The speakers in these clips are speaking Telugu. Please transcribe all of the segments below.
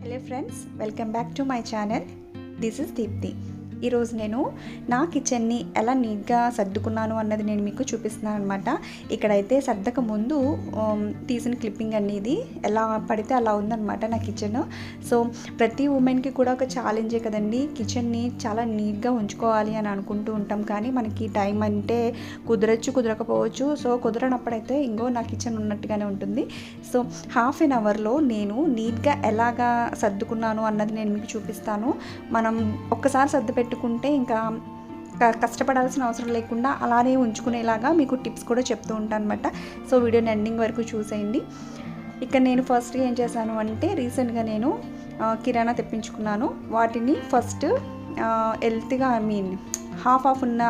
Hello friends, welcome back to my channel. This is Deepti. ఈరోజు నేను నా కిచెన్ని ఎలా నీట్గా సర్దుకున్నాను అన్నది నేను మీకు చూపిస్తున్నాను అనమాట. ఇక్కడైతే సర్దక ముందు తీసిన క్లిప్పింగ్ అనేది ఎలా పడితే అలా ఉందన్నమాట నా కిచెన్. సో ప్రతి ఉమెన్కి కూడా ఒక ఛాలెంజే కదండి, కిచెన్ని చాలా నీట్గా ఉంచుకోవాలి అని అనుకుంటూ ఉంటాం. కానీ మనకి టైం అంటే కుదరకపోవచ్చు. సో కుదరనప్పుడైతే ఇంకో నా కిచెన్ ఉన్నట్టుగానే ఉంటుంది. సో హాఫ్ ఎన్ అవర్లో నేను నీట్గా ఎలాగా సర్దుకున్నాను అన్నది నేను మీకు చూపిస్తాను. మనం ఒక్కసారి సర్దు పెట్టుకుంటే ఇంకా కష్టపడాల్సిన అవసరం లేకుండా అలానే ఉంచుకునేలాగా మీకు టిప్స్ కూడా చెప్తూ ఉంటాను అనమాట. సో వీడియోని ఎండింగ్ వరకు చూసేయండి. ఇక్కడ నేను ఫస్ట్ ఏం చేశాను అంటే, రీసెంట్గా నేను కిరాణా తెప్పించుకున్నాను. వాటిని ఫస్ట్ హెల్త్గా హాఫ్ ఉన్న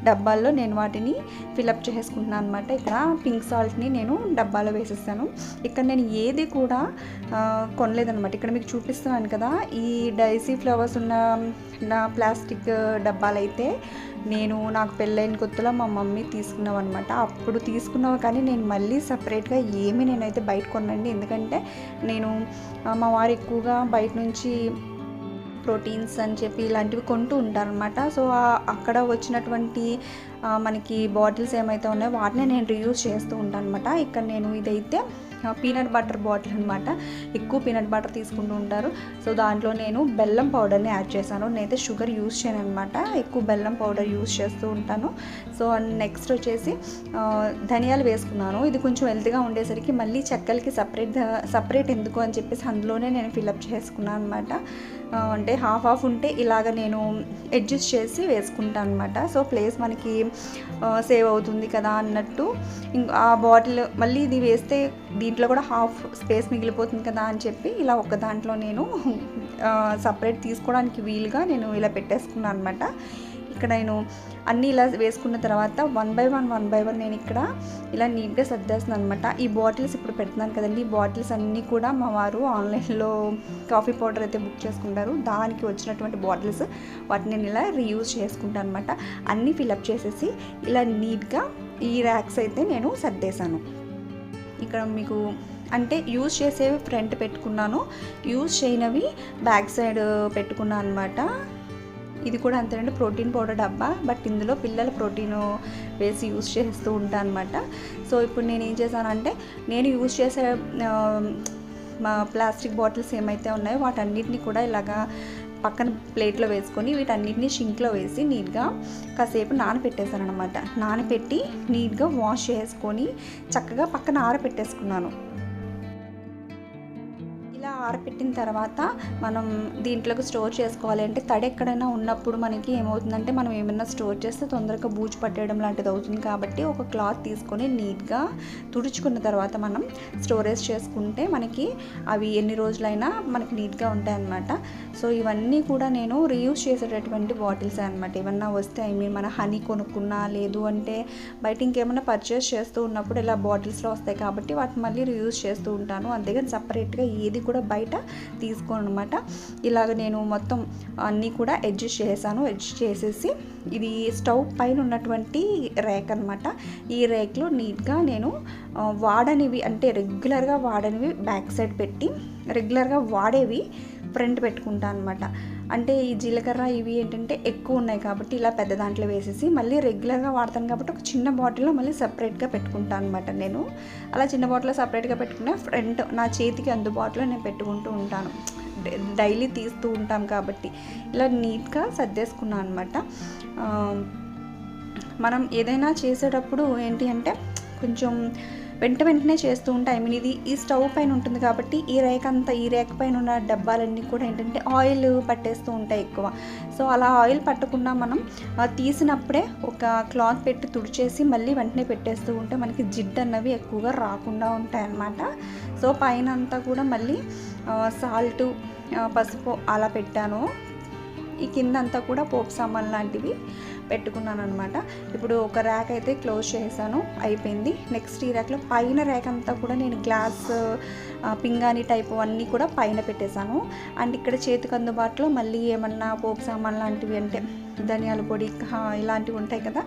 డబ్బాల్లో నేను వాటిని ఫిలప్ చేసుకుంటున్నాను అనమాట. ఇక్కడ పింక్ సాల్ట్ని నేను డబ్బాలో వేసేస్తాను. ఇక్కడ నేను ఏది కూడా కొనలేదనమాట. ఇక్కడ మీకు చూపిస్తున్నాను కదా, ఈ డైసీ ఫ్లవర్స్ ఉన్న నా ప్లాస్టిక్ డబ్బాలైతే నాకు పెళ్ళైన కొత్తలో మా మమ్మీ తీసుకున్నావు అనమాట. అప్పుడు తీసుకున్నావు, కానీ నేను మళ్ళీ సపరేట్గా ఏమీ నేనైతే బయట కొనండి. ఎందుకంటే మా వారు ఎక్కువగా బయట నుంచి ప్రోటీన్స్ అని చెప్పి ఇలాంటివి కొంటూ ఉంటారనమాట. సో అక్కడ వచ్చినటువంటి మనకి బాటిల్స్ ఏమైతే ఉన్నాయో వాటిని నేను రీయూజ్ చేస్తూ ఉంటాను అనమాట. ఇక్కడ నేను ఇదైతే పీనట్ బటర్ బాటిల్ అనమాట. ఎక్కువ పీనట్ బటర్ తీసుకుంటూ ఉంటారు. సో దాంట్లో నేను బెల్లం పౌడర్ని యాడ్ చేశాను. నేనైతే షుగర్ యూజ్ చేయను అనమాట, ఎక్కువ బెల్లం పౌడర్ యూజ్ చేస్తూ ఉంటాను. సో నెక్స్ట్ వచ్చేసి ధనియాలు వేసుకున్నాను. ఇది కొంచెం హెల్త్గా ఉండేసరికి మళ్ళీ చెక్కలకి సపరేట్ ఎందుకు అని చెప్పేసి అందులోనే నేను ఫిలప్ చేసుకున్నాను అనమాట. అంటే హాఫ్ ఉంటే ఇలాగ నేను అడ్జస్ట్ చేసి వేసుకుంటాను అనమాట. సో ప్లేస్ మనకి సేవ్ అవుతుంది కదా అన్నట్టు. ఆ బాటిల్ మళ్ళీ ఇది వేస్తే దీంట్లో కూడా హాఫ్ స్పేస్ మిగిలిపోతుంది కదా అని చెప్పి ఇలా ఒక దాంట్లో నేను సపరేట్ తీసుకోవడానికి వీలుగా నేను ఇలా పెట్టేసుకున్నాను అనమాట. ఇక్కడ నేను అన్నీ ఇలా వేసుకున్న తర్వాత వన్ బై వన్ నేను ఇక్కడ ఇలా నీట్గా సర్దేస్తున్నాను అనమాట. ఈ బాటిల్స్ ఇప్పుడు పెడుతున్నాను కదండి, ఈ బాటిల్స్ అన్నీ కూడా మా వారు ఆన్లైన్లో కాఫీ పౌడర్ అయితే బుక్ చేసుకుంటారు. దానికి వచ్చినటువంటి బాటిల్స్ వాటిని నేను ఇలా రీయూజ్ చేసుకుంటాను అనమాట. అన్నీ ఫిలప్ చేసేసి ఇలా నీట్గా ఈ ర్యాక్స్ అయితే నేను సర్దేశాను. ఇక్కడ మీకు అంటే యూజ్ చేసేవి ఫ్రంట్ పెట్టుకున్నాను, యూజ్ చేయనవి బ్యాక్ సైడ్ పెట్టుకున్నాను అనమాట. ఇది కూడా అంతేనండి, ప్రోటీన్ పౌడర్ డబ్బా. బట్ ఇందులో పిల్లల ప్రోటీన్ వేసి యూజ్ చేస్తూ ఉంటాను అనమాట. సో ఇప్పుడు నేను ఏం చేశానంటే, నేను యూజ్ చేసే మా ప్లాస్టిక్ బాటిల్స్ ఏమైతే ఉన్నాయో వాటన్నిటిని కూడా ఇలాగా పక్కన ప్లేట్లో వేసుకొని వీటన్నిటిని షింక్లో వేసి నీట్గా కాసేపు నానబెట్టేశాను అనమాట. నానబెట్టి నీట్గా వాష్ చేసుకొని చక్కగా పక్కన ఆరబెట్టేసుకున్నాను. ఇలా ఆరబెట్టిన తర్వాత మనం దీంట్లోకి స్టోర్ చేసుకోవాలి అంటే, తడి ఎక్కడైనా ఉన్నప్పుడు మనకి ఏమవుతుందంటే, మనం ఏమైనా స్టోర్ చేస్తే తొందరగా బూజు పట్టేయడం లాంటిది అవుతుంది. కాబట్టి ఒక క్లాత్ తీసుకొని నీట్గా తుడుచుకున్న తర్వాత మనం స్టోరేజ్ చేసుకుంటే మనకి అవి ఎన్ని రోజులైనా మనకి నీట్గా ఉంటాయన్నమాట. సో ఇవన్నీ కూడా నేను రీయూజ్ చేసేటటువంటి బాటిల్స్ అనమాట. ఏమన్నా వస్తే మన హనీ కొనుక్కున్నా, లేదు అంటే బయట ఇంకేమైనా పర్చేస్ చేస్తూ ఉన్నప్పుడు ఇలా బాటిల్స్లో వస్తాయి కాబట్టి వాటిని మళ్ళీ రీయూజ్ చేస్తూ ఉంటాను. అంతేగాని సపరేట్గా ఏది కూడా బయట తీసుకోను అనమాట. ఇలాగ నేను మొత్తం అన్నీ కూడా అడ్జస్ట్ చేసేసి ఇది స్టవ్ పైన ఉన్నటువంటి ర్యాక్ అనమాట. ఈ ర్యాక్లో నీట్గా నేను వాడనివి అంటే రెగ్యులర్గా వాడనివి బ్యాక్ సైడ్ పెట్టి, రెగ్యులర్గా వాడేవి ఫ్రంట్ పెట్టుకుంటాను అనమాట. అంటే ఈ జీలకర్ర ఇవి ఏంటంటే ఎక్కువ ఉన్నాయి కాబట్టి ఇలా పెద్ద దాంట్లో వేసేసి మళ్ళీ రెగ్యులర్గా వాడతాను కాబట్టి ఒక చిన్న బాటిల్లో మళ్ళీ సపరేట్గా పెట్టుకుంటాను అనమాట. నేను అలా చిన్న బాటిల్లో సపరేట్గా పెట్టుకునే ఫ్రంట్ నా చేతికి అందుబాటులో నేను పెట్టుకుంటూ ఉంటాను. డైలీ తీస్తూ ఉంటాం కాబట్టి ఇలా నీట్గా సర్దేసుకున్నాను అనమాట. మనం ఏదైనా చేసేటప్పుడు ఏంటి అంటే కొంచెం వెంటనే చేస్తూ ఉంటే ఇది ఈ స్టవ్ పైన ఉంటుంది కాబట్టి ఈ ర్యాక్ పైన ఉన్న డబ్బాలన్నీ కూడా ఏంటంటే ఆయిల్ పట్టేస్తూ ఉంటాయి ఎక్కువ. సో అలా ఆయిల్ పట్టకుండా మనం తీసినప్పుడే ఒక క్లాత్ పెట్టి తుడిచేసి మళ్ళీ వెంటనే పెట్టేస్తూ ఉంటే మనకి జిడ్డు అన్నవి ఎక్కువగా రాకుండా ఉంటాయి అన్నమాట. సో పైన అంతా కూడా మళ్ళీ సాల్టు, పసుపు అలా పెట్టాను. ఈ కింద అంతా కూడా పోపు సామాన్ లాంటివి పెట్టుకున్నాను అనమాట. ఇప్పుడు ఒక ర్యాక్ అయితే క్లోజ్ చేశాను, అయిపోయింది. నెక్స్ట్ ఈ ర్యాక్లో పైన ర్యాక్ అంతా కూడా నేను గ్లాస్ పింగాణి టైపు అన్నీ కూడా పైన పెట్టేశాను. అండ్ ఇక్కడ చేతికి అందుబాటులో మళ్ళీ ఏమన్నా పోపు సామాన్ లాంటివి అంటే ధనియాల పొడి ఇలాంటివి ఉంటాయి కదా.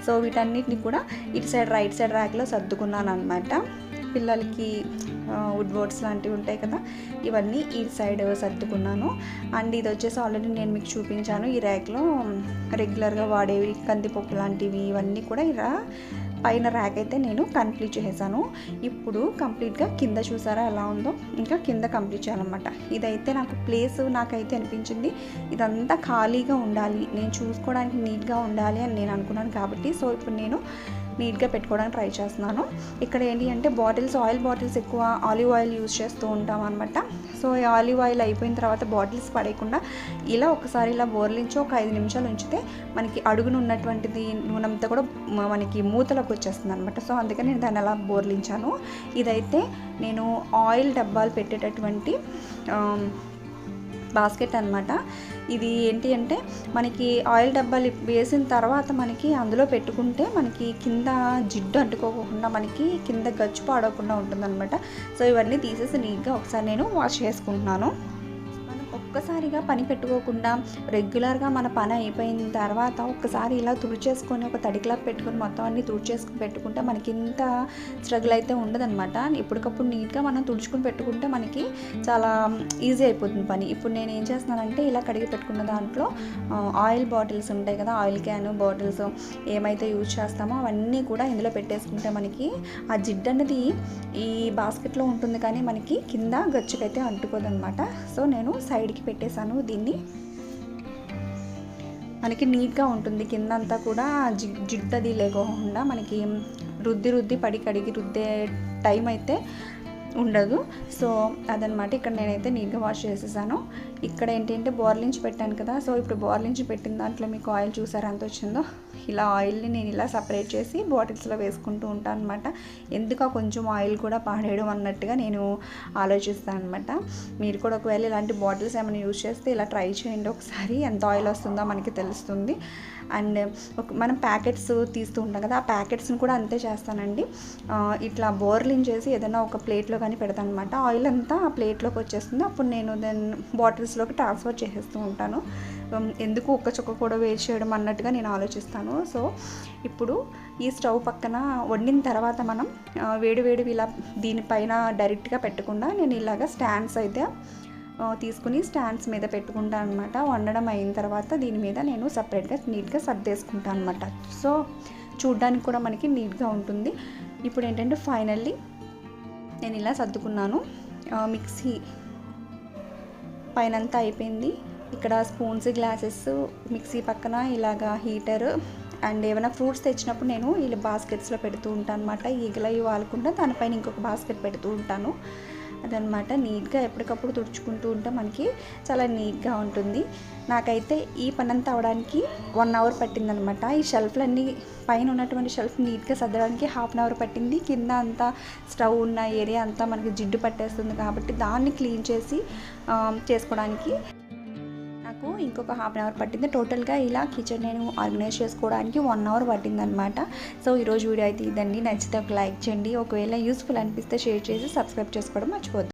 సో వీటన్నిటిని కూడా ఇటు సైడ్ రైట్ సైడ్ ర్యాక్లో సర్దుకున్నాను అనమాట. పిల్లలకి వుడ్ బోర్డ్స్ లాంటివి ఉంటాయి కదా, ఇవన్నీ ఈ సైడ్ సర్దుకున్నాను. అండ్ ఇది వచ్చేసి ఆల్రెడీ నేను మీకు చూపించాను. ఈ ర్యాక్లో రెగ్యులర్గా వాడేవి కందిపప్పు లాంటివి ఇవన్నీ కూడా ఇలా పైన ర్యాక్ అయితే నేను కంప్లీట్ చేసేసాను. ఇప్పుడు కంప్లీట్గా కింద చూసారా ఎలా ఉందో, ఇంకా కింద కంప్లీట్ చేయాలన్నమాట. ఇదైతే నాకు ప్లేస్ నాకైతే అనిపించింది ఇదంతా ఖాళీగా ఉండాలి, నేను చూసుకోవడానికి నీట్గా ఉండాలి అని నేను అనుకున్నాను కాబట్టి సో ఇప్పుడు నేను నీట్గా పెట్టుకోవడానికి ట్రై చేస్తున్నాను. ఇక్కడ ఏంటి అంటే బాటిల్స్, ఆయిల్ బాటిల్స్ ఎక్కువ ఆలివ్ ఆయిల్ యూజ్ చేస్తూ ఉంటాం అనమాట. సో ఈ ఆలివ్ ఆయిల్ అయిపోయిన తర్వాత బాటిల్స్ పడేయకుండా ఇలా ఒకసారి ఇలా బోర్లించి ఒక 5 నిమిషాలు ఉంచితే మనకి అడుగున ఉన్నటువంటిది నూనెంతా కూడా మనకి మూతలోకి వచ్చేస్తుంది అనమాట. సో అందుకని నేను దాన్ని అలా బోర్లించాను. ఇదైతే నేను ఆయిల్ డబ్బాలు పెట్టేటటువంటి బాస్కెట్ అనమాట. ఇది ఏంటి అంటే మనకి ఆయిల్ డబ్బాలు వేసిన తర్వాత మనకి అందులో పెట్టుకుంటే మనకి కింద జిడ్డు అంటుకోకుండా మనకి కింద గచ్చు పాడకుండా ఉంటుందన్నమాట. సో ఇవన్నీ తీసేసి నీట్గా ఒకసారి నేను వాష్ చేసుకుంటున్నాను. ఒక్కసారిగా పని పెట్టుకోకుండా రెగ్యులర్గా మన పని అయిపోయిన తర్వాత ఒక్కసారి ఇలా తుడిచేసుకొని ఒక తడికిలా పెట్టుకొని మొత్తం అన్నీ తుడిచేసుకుని పెట్టుకుంటే మనకి ఇంత స్ట్రగుల్ అయితే ఉండదన్నమాట. ఎప్పటికప్పుడు నీట్గా మనం తుడుచుకుని పెట్టుకుంటే మనకి చాలా ఈజీ అయిపోతుంది పని. ఇప్పుడు నేను ఏం చేస్తున్నానంటే ఇలా కడిగి పెట్టుకున్న దాంట్లో ఆయిల్ బాటిల్స్ ఉంటాయి కదా, ఆయిల్ క్యాన్ బాటిల్స్ ఏమైతే యూజ్ చేస్తామో అవన్నీ కూడా ఇందులో పెట్టేసుకుంటే మనకి ఆ జిడ్డు అనేది ఈ బాస్కెట్లో ఉంటుంది కానీ మనకి కింద గచ్చుకైతే అంటుకోదన్నమాట. సో నేను సైడ్కి పెట్టేశాను. దీన్ని మనకి నీట్గా ఉంటుంది, కింద అంతా కూడా జిడ్డది లేకుండా మనకి రుద్ది పడి కడిగి రుద్దే టైం అయితే ఉండదు. సో అదనమాట. ఇక్కడ నేనైతే నీట్గా వాష్ చేసేసాను. ఇక్కడ ఏంటంటే బోర్లించి పెట్టాను కదా, సో ఇప్పుడు బోర్లించి పెట్టిన దాంట్లో మీకు ఆయిల్ చూసారా ఎంత వచ్చిందో. ఇలా ఆయిల్ని నేను ఇలా సపరేట్ చేసి బాటిల్స్లో వేసుకుంటూ ఉంటాను అనమాట. ఎందుకు కొంచెం ఆయిల్ కూడా పాడేయడం అన్నట్టుగా నేను ఆలోచిస్తాను అనమాట. మీరు కూడా ఒకవేళ ఇలాంటి బాటిల్స్ ఏమైనా యూజ్ చేస్తే ఇలా ట్రై చేయండి ఒకసారి, ఎంత ఆయిల్ వస్తుందో మనకి తెలుస్తుంది. అండ్ మనం ప్యాకెట్స్ తీస్తూ ఉంటాం కదా, ఆ ప్యాకెట్స్ని కూడా అంతే చేస్తానండి. ఇట్లా బోర్లింగ్ చేసి ఏదైనా ఒక ప్లేట్లో కానీ పెడతాను అనమాట. ఆయిల్ అంతా ఆ ప్లేట్లోకి వచ్చేస్తుంది. అప్పుడు నేను దాన్ని బాటిల్స్లోకి ట్రాన్స్ఫర్ చేసేస్తూ ఉంటాను. ఎందుకు ఒక్క చుక్క కూడా వేస్ట్ చేయడం అన్నట్టుగా నేను ఆలోచిస్తాను. సో ఇప్పుడు ఈ స్టవ్ పక్కన వండిన తర్వాత మనం వేడి ఇలా దీనిపైన డైరెక్ట్గా పెట్టకుండా నేను ఇలాగ స్టాండ్స్ అయితే తీసుకుని స్టాండ్స్ మీద పెట్టుకుంటాను అనమాట. వండడం అయిన తర్వాత దీని మీద నేను సపరేట్గా నీట్గా సర్దేసుకుంటాను అనమాట. సో చూడ్డానికి కూడా మనకి నీట్గా ఉంటుంది. ఇప్పుడు ఏంటంటే ఫైనల్లీ నేను ఇలా సర్దుకున్నాను. మిక్సీ పైనంతా అయిపోయింది. ఇక్కడ స్పూన్స్, గ్లాసెస్, మిక్సీ పక్కన ఇలాగా హీటర్ అండ్ ఏమైనా ఫ్రూట్స్ తెచ్చినప్పుడు నేను ఇలా బాస్కెట్స్లో పెడుతూ ఉంటాను అనమాట. ఈగలవి వాలకుండా దానిపైన ఇంకొక బాస్కెట్ పెడుతూ ఉంటాను. అదనమాట. నీట్గా ఎప్పటికప్పుడు తుడుచుకుంటూ ఉంటే మనకి చాలా నీట్గా ఉంటుంది. నాకైతే ఈ పని అంతా అవడానికి 1 అవర్ పట్టిందనమాట. ఈ షెల్ఫ్లన్నీ పైన ఉన్నటువంటి షెల్ఫ్ నీట్గా సర్దడానికి 1/2 అవర్ పట్టింది. కింద అంతా స్టవ్ ఉన్న ఏరియా అంతా మనకి జిడ్డు పట్టేస్తుంది కాబట్టి దాన్ని క్లీన్ చేసి చేసుకోవడానికి నాకు ఇంకొక 1/2 అవర్ పట్టింది. టోటల్గా ఇలా కిచెన్ నేను ఆర్గనైజ్ చేసుకోవడానికి 1 అవర్ పట్టిందనమాట. సో ఈరోజు వీడియో అయితే ఇదండి. నచ్చితే ఒక లైక్ చేయండి. ఒకవేళ యూస్ఫుల్ అనిపిస్తే షేర్ చేసి సబ్స్క్రైబ్ చేసుకోవడం మర్చిపోద్దు.